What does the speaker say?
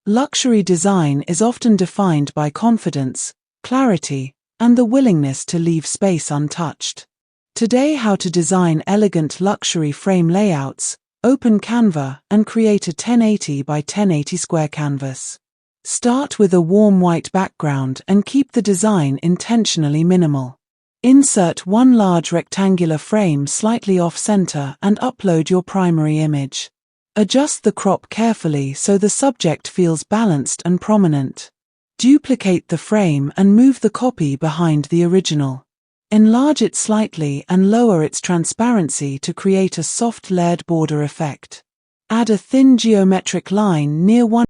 Luxury design is often defined by confidence, clarity, and the willingness to leave space untouched. Today, how to design elegant luxury frame layouts. Open Canva and create a 1080 by 1080 square canvas. Start with a warm white background and keep the design intentionally minimal. Insert one large rectangular frame slightly off-center and upload your primary image. Adjust the crop carefully so the subject feels balanced and prominent. Duplicate the frame and move the copy behind the original. Enlarge it slightly and lower its transparency to create a soft layered border effect. Add a thin geometric line near one